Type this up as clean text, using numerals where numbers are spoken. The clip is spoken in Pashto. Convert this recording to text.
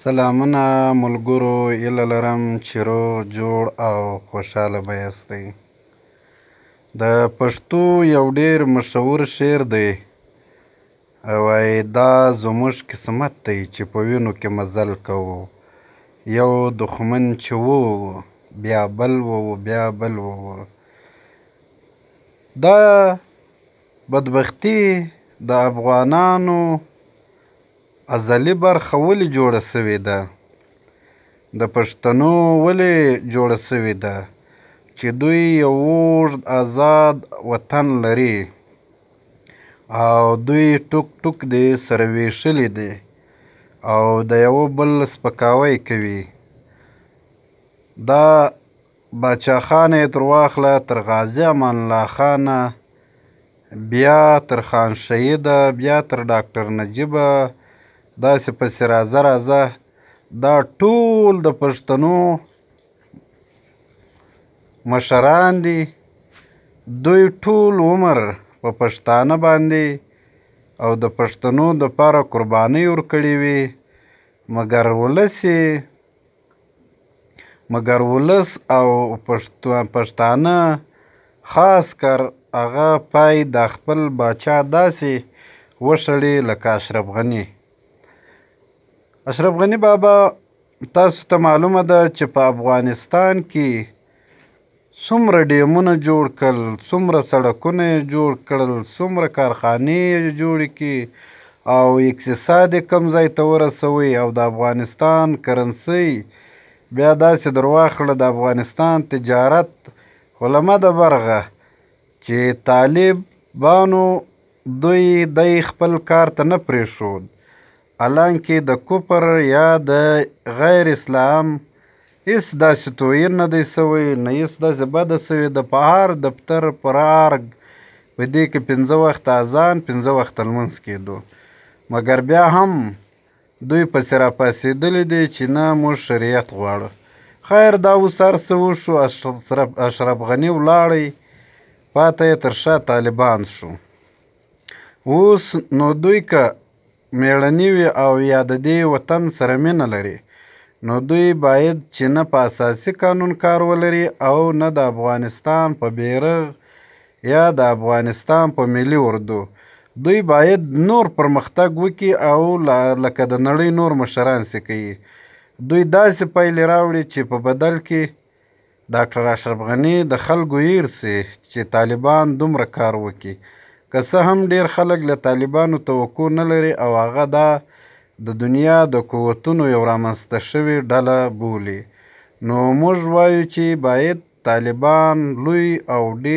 سلامونه ملګرو، هیله لرم چې روغ جوړ او خوشحاله به یاستئ. د پښتو یو ډېر مشهور شعر دی، وایي دا زموږ قسمت دی چې په وینو کې مزل کوو. یو دښمن چې وو بیا بل وو بیا بل وو. دا بدبختي د افغانانو ازلي برخه ولې جوړه سوې ده؟ د پښتنو ولې جوړه سوې ده چې دوی یو اوږد آزاد وطن لري او دوی ټوک ټوک دې سره ویشلي دي او د یو بل سپکاوی کوي. دا باچا خانه یې تر واخله، تر غازي امان الله خانه، بیا تر خان شهیده، بیا تر ډاکټر نجیبه، داسې پسې راځه راځه. دا ټول د پښتنو مشران دي. دوی ټول عمر په پښتانه باندې او د پښتنو دپاره قربانۍ ورکړې وي، مګر ولس او پښتانه خاص کر هغه پای د خپل باچا داسې وشړي لکه اشرف غني. اشرف غني بابا تاسو ته معلومه ده چې په افغانستان کې څومره ډیمونه جوړ کړل، څومره سړکونه یې جوړ کړل، څومره کارخانې یې جوړې کړي او اقتصاد یې کوم ځای ته ورسوی. او د افغانستان کرنسۍ بیا داسې در واخله، د افغانستان تجارت علمه د برغه چې طالبانو دی خپل کار ته نه پرېښود، حالانکې د کفر یا د غیر اسلام هېڅ داسې توهین نه دی سوی، نه هېڅ داسې بده سوې ده. په هر دفتر پر ارګ په دې کې 5 وخته اذان، 5 وخته لمونځ کېدو، مګر بیا هم دوی پسې راپاڅېدلي دي چې نه موږ شریعت غواړو. خیر دا اوس هر څه وشو، اشرف غني ولاړی، پاته یې تر شا طالبان شو. اوس نو دوی که میړني وي او یا د دې وطن سره مینه لري، نو دوی باید چې نه په اساسي قانون کار ولري او نه د افغانستان په بیرغ یا د افغانستان په ملي اردو. دوی باید نور پرمختګ وکړي او لکه د نړۍ نور مشران چې کوي، دوی داسې پایلې راوړي چې په بدل کې ډاکټر اشرف غني د خلکو هیر سي چې طالبان دومره کار وکړي. که څه هم ډیر خلک له طالبانو توقع نه لري او هغه دا د دنیا د قوتونو یو رامنځته شوې ډله بولي، نو موږ وایو چې باید طالبان لوی او ډیر